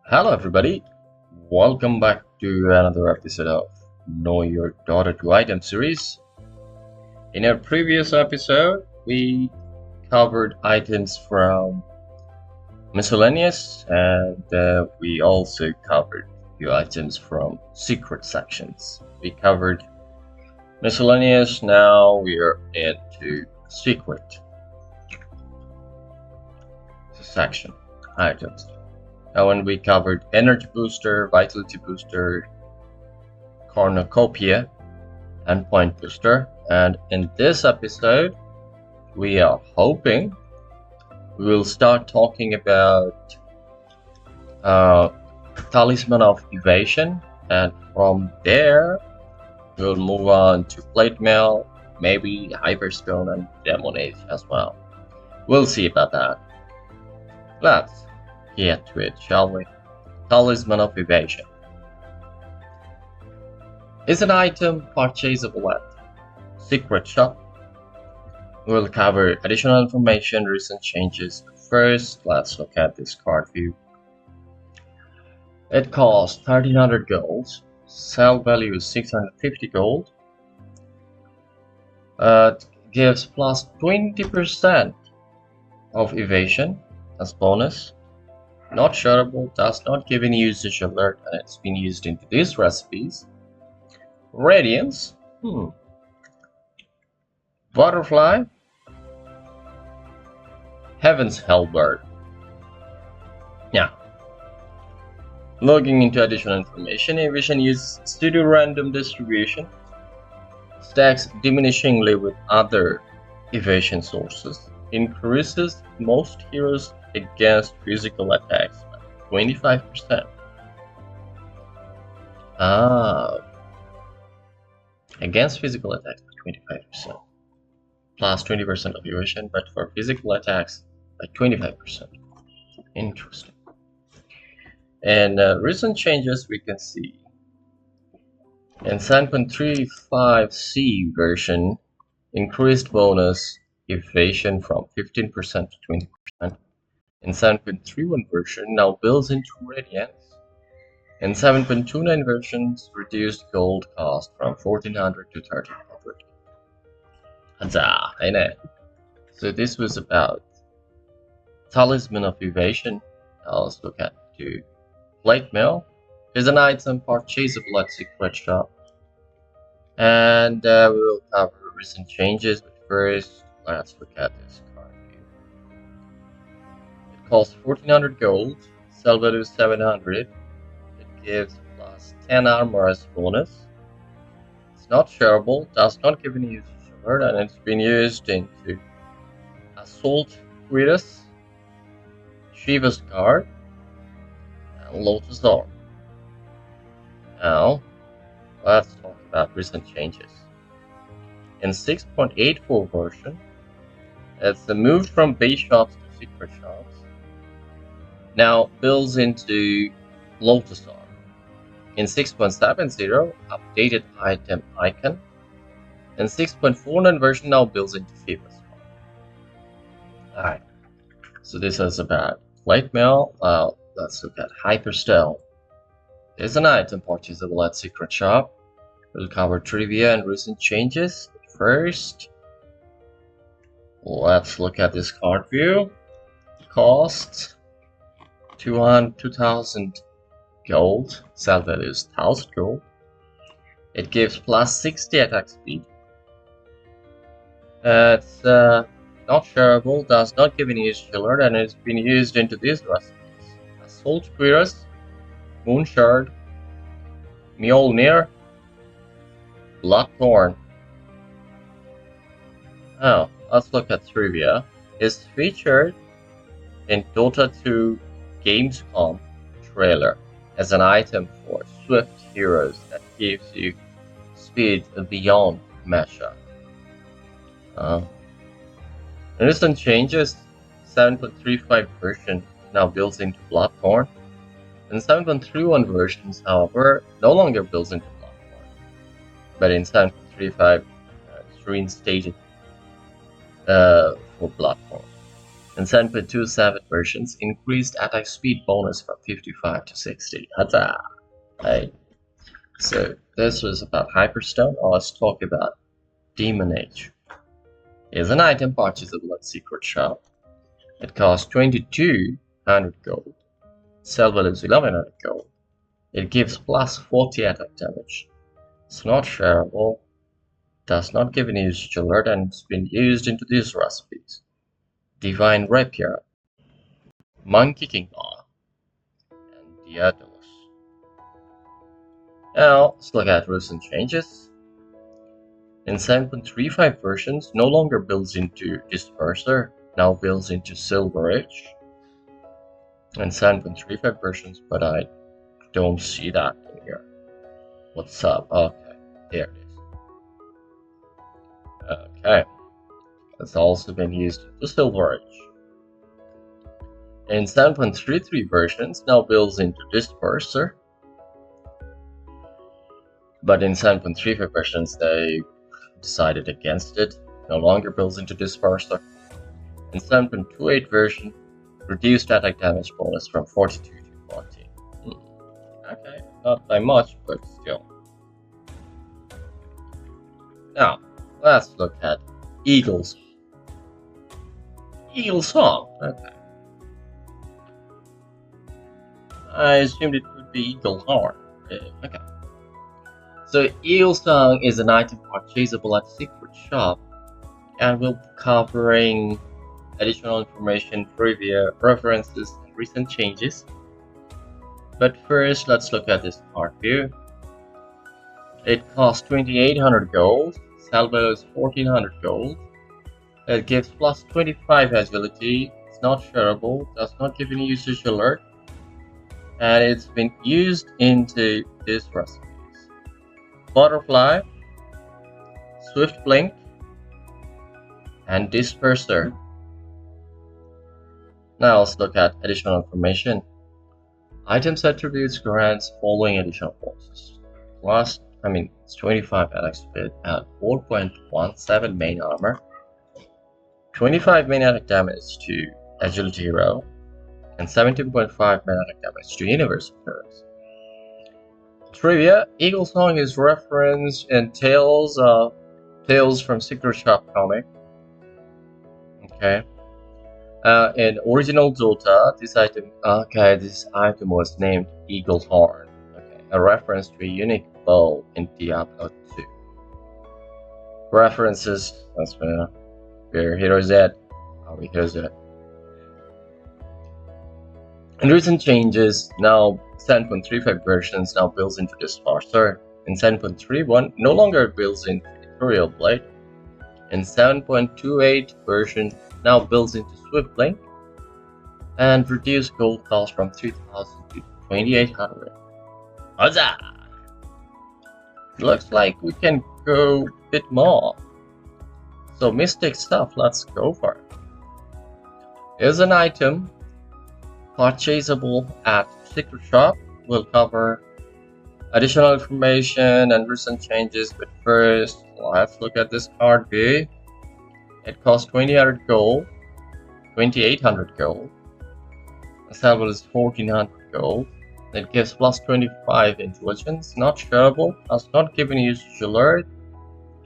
Hello, everybody. Welcome back to another episode of Know Your Daughter to Item series. In our previous episode, we covered items from miscellaneous, and we also covered a few items from secret sections. We covered miscellaneous, now we are into secret section items. Now, when we covered energy booster, vitality booster, cornucopia, and point booster, and in this episode, we are hoping we will start talking about talisman of evasion, and from there, we'll move on to plate mail, maybe hyperstone and demon age as well. We'll see about that. Let's get to it, shall we? Talisman of Evasion is an item purchasable at Secret Shop. We'll cover additional information, recent changes. First, let's look at this card view. It costs 1300 gold. Sell value is 650 gold. It gives plus 20% of evasion as bonus. Not shareable, does not give any usage alert, and it's been used into these recipes. Radiance, Butterfly, Heaven's Hellbird. Now, looking into additional information, evasion uses pseudo random distribution, stacks diminishingly with other evasion sources, increases most heroes against physical attacks by 25%. Against physical attacks by 25%. Plus 20% of evasion, but for physical attacks by 25%. Interesting. And recent changes we can see. In 7.35C version, increased bonus evasion from 15% to 20%. In 7.31 version, now builds into Radiance. In 7.29 versions, reduced gold cost from 1400 to 1300. Huzzah! I know. So this was about Talisman of Evasion. Now let's look at the plate mail. Is an item purchasable at Secret Shop. And we will cover recent changes, but first, let's look at this card view. It costs 1400 gold, sell value 700. It gives plus 10 armor as bonus. It's not shareable, does not give any usage alert, and it's been used into Assault Quitus, Shiva's Guard, and Lotus Orb. Now, let's talk about recent changes. In 6.84 version, it's moved from base shops to secret shops. Now builds into Lotus Orb. In 6.70, updated item icon. In 6.49 version, now builds into Phoebus. Alright, so this is about plate mail. Let's look at Hyperstone. It's an item purchasable at Secret Shop. We'll cover trivia and recent changes. First, let's look at this card view. Cost 2000 gold. Sell value is 1000 gold. It gives plus 60 attack speed. It's not shareable, does not give any usage alert, and it's been used into these recipes: Assault Quitus, Moonshard, Mjolnir, Bloodthorn. Now, let's look at trivia. It's featured in Dota 2 Gamescom trailer as an item for Swift heroes that gives you speed beyond measure. Recent changes: 7.35 version now builds into Bloodthorn, and 7.31 versions, however, no longer builds into Bloodthorn. But in 7.35, it's reinstated for Bloodthorn. In 7.27 versions, increased attack speed bonus from 55 to 60. Huzzah! Right. So this was about Hyperstone. Now let's talk about Demon Age. Is an item purchasable at Secret Shop. It costs 2200 gold. Sell value is 1100 gold. It gives plus 40 attack damage. It's not shareable. Does not give any usage alert, and it's been used into these recipes: Divine Rapier, Monkey King Paw, and Diadolos. Now let's look at recent changes. In 7.35 versions, no longer builds into Disperser, now builds into Silver Age. In 7.35 versions, but I don't see that in here. What's up? Okay, there it is. Okay, it's also been used into Silver Age. In 7.33 versions, now builds into Disperser, but in 7.35 versions they decided against it. No longer builds into Disperser. In 7.28 version, reduced attack damage bonus from 42 to 40. Okay, not by much, but still. Now, let's look at Eagles. Eagle Song. Okay. I assumed it would be Eagle Horn. Okay. So Eagle Song is an item purchasable at Secret Shop, and we'll be covering additional information, trivia, references, and recent changes. But first, let's look at this card view. It costs 2800 gold. Sell value is 1400 gold. It gives plus 25 agility. It's not shareable. Does not give any usage alert. And it's been used into these recipes: Butterfly, Swift Blink, and Disperser. Now let's look at additional information. Items attributes grants following additional bonuses. Plus, it's 25 attack speed at 4.17 main armor, 25 main attack damage to agility hero, and 17.5 main attack damage to universal heroes. Trivia: Eagle Song is referenced in Tales from Secret Shop comic. Okay. In original Dota, this item was named Eagle Horn. Okay, a reference to a unique bow in Diablo 2. References: that's where Hero Z. Hero Z. In recent changes, now 7.35 versions now builds into Disperser. In 7.31, no longer builds into Ethereal Blade. In 7.28 version, now builds into Swift Blink, and reduced gold cost from 3000 to 2800. Huzzah! Looks like we can go a bit more. So Mystic stuff, let's go for it. Here's an item purchasable at Secret Shop. We'll cover additional information and recent changes, but first let's look at this card view. It costs 2800 gold. The sell is 1400 gold. It gives plus 25 intelligence, not shareable, does not give any usage alert,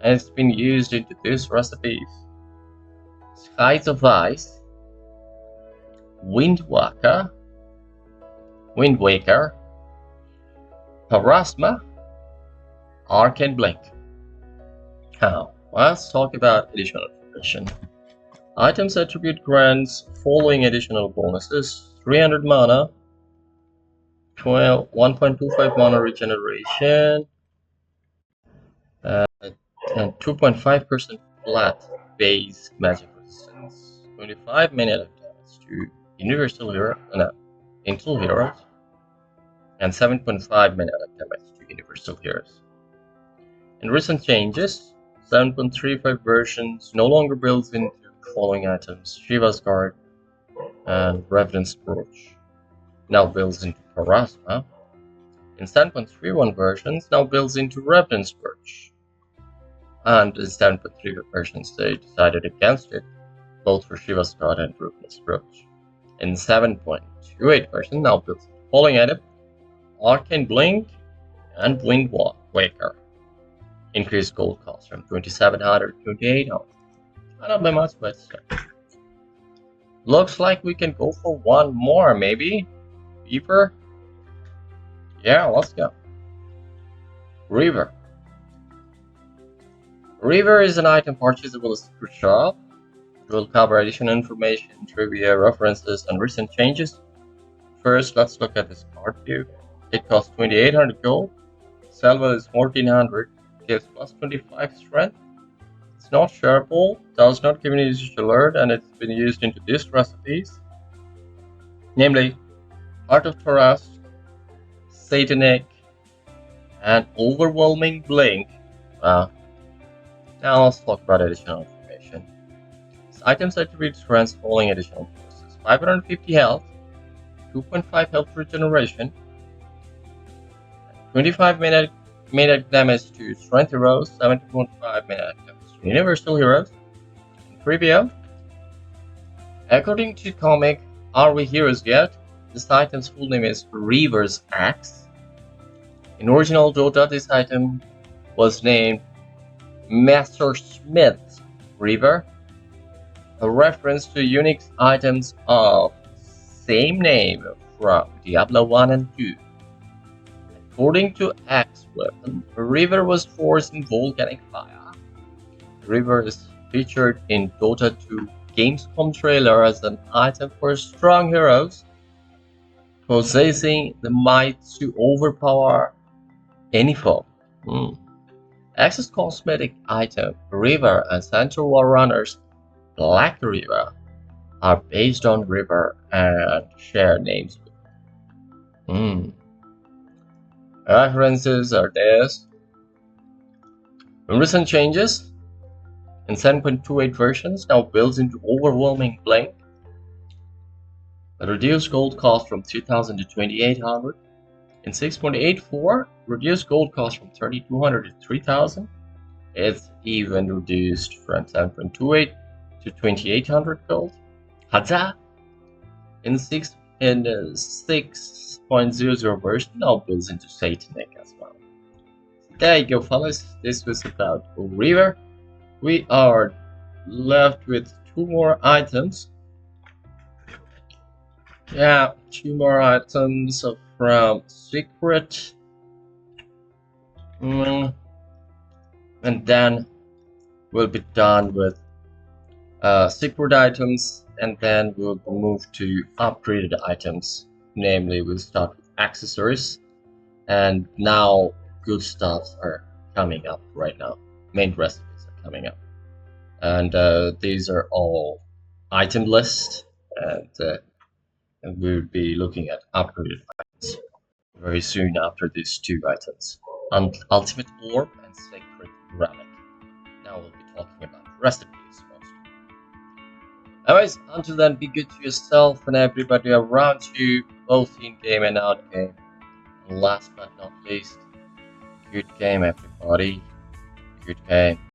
and it's been used into these recipes: Skies of Ice, Wind Waker, Parasma, Arcane Blink. Now, let's talk about additional information. Items attribute grants following additional bonuses: 300 mana, 1.25 mana regeneration, and 2.5% flat base magic resistance, 25 mana damage to universal hero, intel heroes, and 7.5 mana damage to universal heroes. In recent changes, 7.35 versions no longer builds into following items: Shiva's Guard and Revenant's Brooch. Now builds into Parasma. In 7.31 versions, now builds into Revenant's Brooch. And in 7.35 versions, they decided against it. both for Shiva's God and Ruthless Brooch. In 7.28 version, now builds the following item: Arcane Blink and Blink Waker. Increased gold cost from 2700 to 2800. Not by much, but still. Looks like we can go for one more, maybe? Beaver? Yeah, let's go. River. River is an item purchasable at Secret Shop. It will cover additional information, trivia, references, and recent changes. First, let's look at this card view. It costs 2800 gold. Salvo is 1400. Gives plus 25 strength. It's not shareable, does not give any usage alert, and it's been used into these recipes. Namely, Heart of Taurus, Satanic, and Overwhelming Blink. Now let's talk about additional information. This item's attributes grants following additional bonuses: 550 health, 2.5 health regeneration, 25 minute damage to strength heroes, 7.5 minute damage to universal heroes. Trivia: according to comic Are We Heroes Yet?, this item's full name is Reaver's Axe. In original Dota, this item was named Master Smith's Reaver, a reference to unique items of same name from Diablo 1 and 2. According to Axe Weapon, the Reaver was forged in volcanic fire. The Reaver is featured in Dota 2 Gamescom trailer as an item for strong heroes, possessing the might to overpower any foe. Axe's cosmetic item, River, and Central War Runner's Black River are based on River and share names with them. References are this. Recent changes in 7.28 versions now builds into Overwhelming Blink. The reduced gold cost from 2000 to 2800. In 6.84, reduced gold cost from 3200 to 3000. It's even reduced from 7.28 to 2800 gold. Huzzah! In 6.00 version now builds into Satanic as well. So there you go, fellas. This was about River. We are left with two more items. Yeah, two more items from Secret. And then we'll be done with secret items, and then we'll move to upgraded items. Namely, we'll start with accessories, and now good stuffs are coming up right now. Main recipes are coming up, and these are all item list, and we'll be looking at upgraded items very soon after these two items: Ultimate Orb and Sacred Relic. Now we'll be talking about recipes mostly. Anyways, until then, be good to yourself and everybody around you, both in game and out game. And last but not least, good game, everybody. Good game.